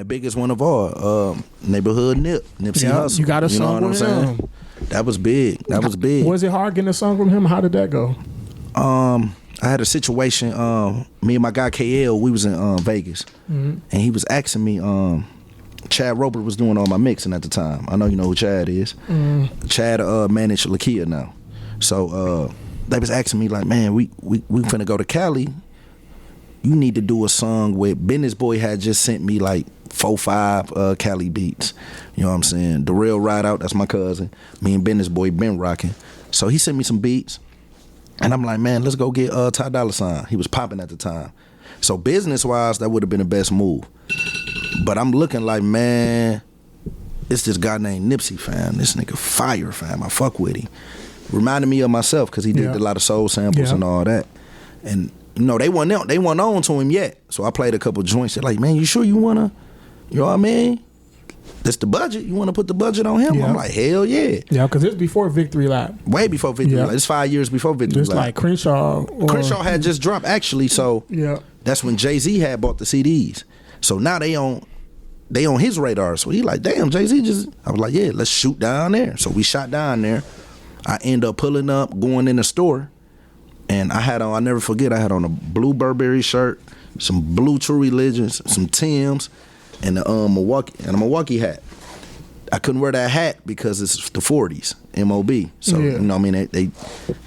the biggest one of all, Neighborhood Nipsey Hussle. You got a song with him. That was big. That was big. Was it hard getting a song from him? How did that go? I had a situation. Me and my guy KL, we was in Vegas, and he was asking me. Chad Roper was doing all my mixing at the time. I know you know who Chad is. Chad managed Lakia now. So they was asking me like, man, we finna go to Cali. You need to do a song with Business Boy had just sent me like 4-5 Cali beats. You know what I'm saying? The Real Ride Out, that's my cousin. Me and Business Boy been rocking. So he sent me some beats. And I'm like, man, let's go get Ty Dolla $ign. He was popping at the time. So business-wise, that would have been the best move. But I'm looking like, man, it's this guy named Nipsey, fam. This nigga fire, fam. I fuck with him. Reminded me of myself because he did a lot of soul samples and all that. And you know, they weren't on to him yet. So I played a couple joints. They're like, man, you sure you wanna, you know what I mean? That's the budget. You wanna put the budget on him? I'm like, hell yeah. Yeah, because it's before Victory Lap. Way before Victory Lap. It's 5 years before Victory Lap. Just like Crenshaw. Crenshaw had just dropped actually, so that's when Jay-Z had bought the CDs. So now they on his radar. So he like, damn, Jay-Z just, I was like, yeah, let's shoot down there. So we shot down there. I end up pulling up, going in the store, and I had on, I'll never forget, I had on a blue Burberry shirt, some blue True Religions, some Timbs, and a Milwaukee hat. I couldn't wear that hat because it's the 40s, MOB. So, you know what I mean,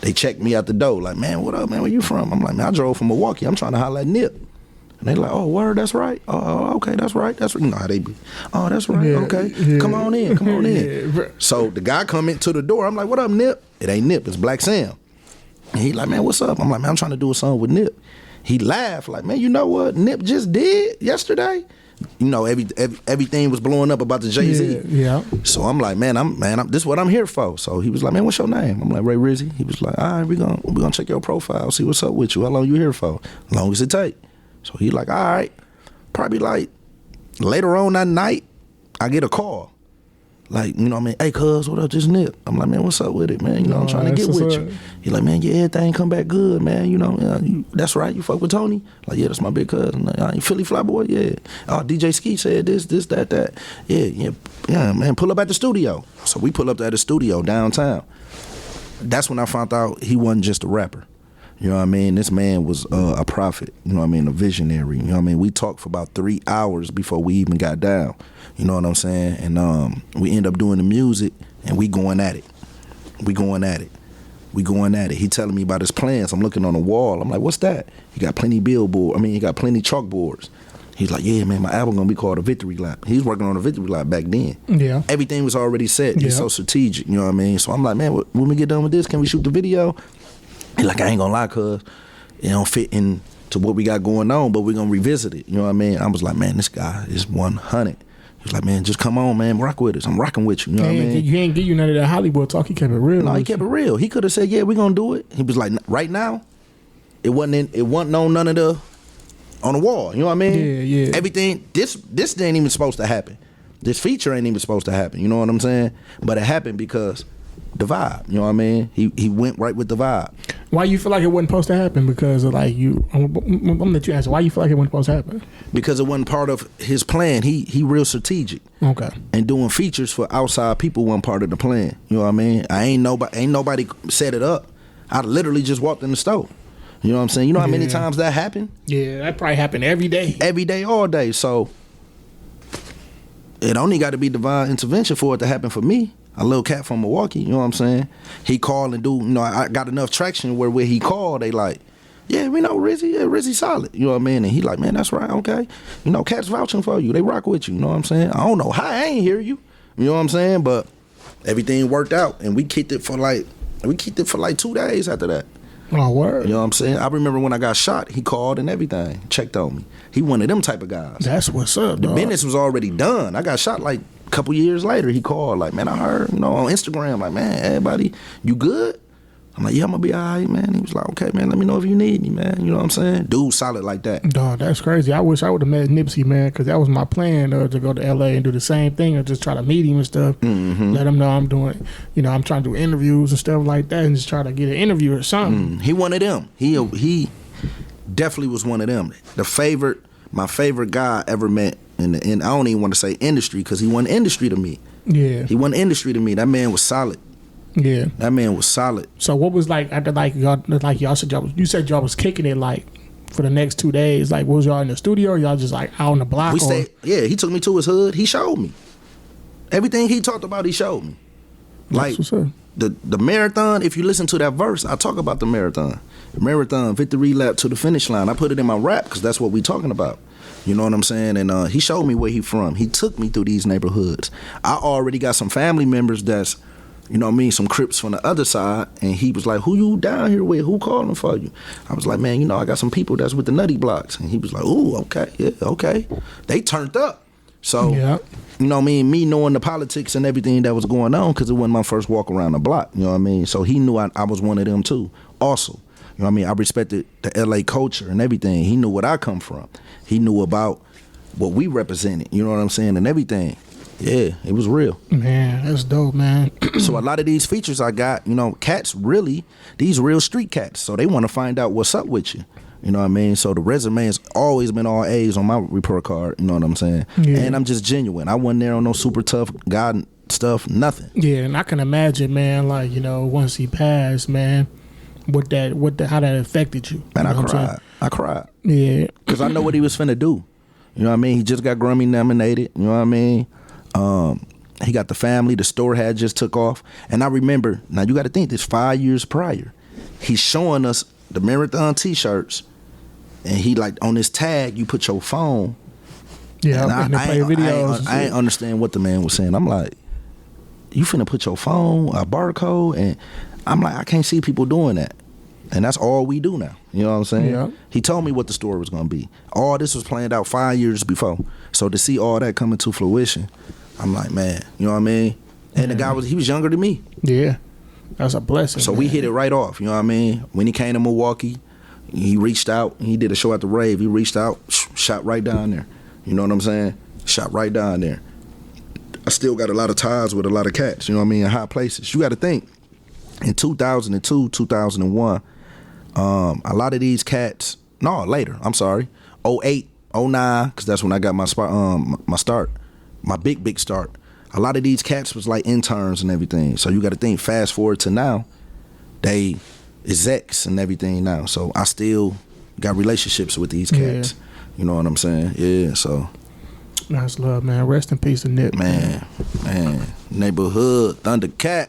they checked me out the door, like, man, what up, man, where you from? I'm like, man, I drove from Milwaukee, I'm trying to holler at Nip. And they like, oh, word, that's right. Oh, okay, that's right. That's right. You know how they be. Oh, that's right. Okay. Come on in. So the guy come into the door. I'm like, what up, Nip? It ain't Nip. It's Black Sam. And he like, man, what's up? I'm like, man, I'm trying to do a song with Nip. He laughed like, man, you know what Nip just did yesterday? You know, everything was blowing up about the Jay-Z. Yeah. So I'm like, man, this is what I'm here for. So he was like, man, what's your name? I'm like, Ray Rizzy. He was like, all right, we gonna check your profile, see what's up with you. How long you here for? As long as it take. So he like, all right. Probably like later on that night, I get a call. Like, you know what I mean? Hey, cuz, what up, just Nip? I'm like, man, what's up with it, man? You know, I'm trying to get with you. He like, man, yeah, everything come back good, man. You know, that's right. You fuck with Tony? Like, yeah, that's my big cousin. Like, Philly Fly Boy? Yeah. Oh, DJ Ski said this, that. Yeah, man, pull up at the studio. So we pull up at the studio downtown. That's when I found out he wasn't just a rapper. You know what I mean? This man was a prophet, you know what I mean, a visionary. You know what I mean? We talked for about 3 hours before we even got down. You know what I'm saying? And we end up doing the music, and we going at it. He telling me about his plans. I'm looking on the wall. I'm like, what's that? He got plenty he got plenty chalkboards. He's like, yeah, man, my album gonna be called A Victory Lap. He was working on A Victory Lap back then. Yeah. Everything was already set. He's so strategic, you know what I mean? So I'm like, man, when we get done with this, can we shoot the video? He's like, I ain't gonna lie, cuz it don't fit into what we got going on, but we're gonna revisit it. You know what I mean? I was like, man, this guy is 100. He was like, man, just come on, man, rock with us. I'm rocking with you. You know what I mean? He ain't give you none of that Hollywood talk. He kept it real. No, he kept it real. He could have said, yeah, we're gonna do it. He was like, right now, it wasn't on none of the on the wall. You know what I mean? Yeah. Everything. This ain't even supposed to happen. This feature ain't even supposed to happen. You know what I'm saying? But it happened because the vibe, you know what I mean? He went right with the vibe. Why you feel like it wasn't supposed to happen? Because of like you, I'm gonna let you answer. Why you feel like it wasn't supposed to happen? Because it wasn't part of his plan. He real strategic. Okay. And doing features for outside people wasn't part of the plan. You know what I mean? Ain't nobody set it up. I literally just walked in the store. You know what I'm saying? You know how many times that happened? Yeah, that probably happened every day. Every day, all day. So it only got to be divine intervention for it to happen for me. A little cat from Milwaukee, you know what I'm saying? He called and I got enough traction where he called, they like, yeah, we know Rizzy, Rizzy solid, you know what I mean? And he like, man, that's right, okay. You know, cats vouching for you, they rock with you know what I'm saying? I don't know how, I ain't hear you know what I'm saying? But everything worked out, and we kicked it for like 2 days after that. Oh, word. You know what I'm saying? I remember when I got shot, he called and everything, checked on me. He one of them type of guys. That's what's up, The dog. business was already done. I got shot like a couple years later. He called like, man, I heard, on Instagram, like, man, everybody, you good? I'm like, yeah, I'm gonna be all right, man. He was like, okay, man, let me know if you need me, man. You know what I'm saying? Dude solid like that. Dog, that's crazy. I wish I would have met Nipsey, man, because that was my plan to go to LA and do the same thing, or just try to meet him and stuff. Mm-hmm. Let him know I'm doing, I'm trying to do interviews and stuff like that, and just try to get an interview or something. He one of them. He definitely was one of them. My favorite guy I ever met And I don't even want to say industry because he wasn't industry to me. Yeah. He wasn't industry to me. That man was solid. Yeah. That man was solid. So what was like after y'all said you said y'all was kicking it like for the next 2 days? Like was y'all in the studio or y'all just like out on the block? We stayed. Yeah, he took me to his hood. He showed me everything he talked about. He showed me. Like the marathon. If you listen to that verse, I talk about the marathon. The marathon, victory lap to the finish line. I put it in my rap because that's what we talking about. You know what I'm saying? And he showed me where he from. He took me through these neighborhoods. I already got some family members that's, you know what I mean, some Crips from the other side, and he was like, who you down here with? Who calling for you? I was like, man, you know, I got some people that's with the Nutty Blocks. And he was like, ooh, okay, yeah, okay. They turned up. So, you know what I mean, me knowing the politics and everything that was going on, because it wasn't my first walk around the block, you know what I mean? So he knew I was one of them too, also. You know what I mean? I respected the LA culture and everything. He knew what I come from. He knew about what we represented, you know what I'm saying, and everything. Yeah, it was real. Man, that's dope, man. So a lot of these features I got, you know, cats really, these real street cats. So they want to find out what's up with you. You know what I mean? So the resume has always been all A's on my report card, you know what I'm saying? Yeah. And I'm just genuine. I wasn't there on no super tough God stuff, nothing. Yeah, and I can imagine, man, like, you know, once he passed, man, how that affected you. Man, I cried. Yeah. Because I know what he was finna do. You know what I mean? He just got Grammy nominated, you know what I mean? He got the family, the store had just took off. And I remember, now you got to think, this 5 years prior, he's showing us the marathon t-shirts, and he like, on this tag, you put your phone. Yeah, and I ain't understand what the man was saying. I'm like, you finna put your phone, a barcode, and I'm like, I can't see people doing that. And that's all we do now. You know what I'm saying? Yeah. He told me what the story was going to be. All this was planned out 5 years before. So to see all that coming to fruition, I'm like, man, you know what I mean? And the guy he was younger than me. Yeah. That's a blessing. So we hit it right off, you know what I mean? When he came to Milwaukee, he reached out. He did a show at the Rave. He reached out, shot right down there. You know what I'm saying? Shot right down there. I still got a lot of ties with a lot of cats, you know what I mean, in high places. You got to think, in 2002, 2001, a lot of these cats, later, I'm sorry, 08, 09, because that's when I got my start, my big start. A lot of these cats was like interns and everything. So you got to think, fast forward to now, they execs and everything now. So I still got relationships with these cats. You know what I'm saying? Yeah, so. That's love, man. Rest in peace to Nip. Man. Neighborhood, Thundercat.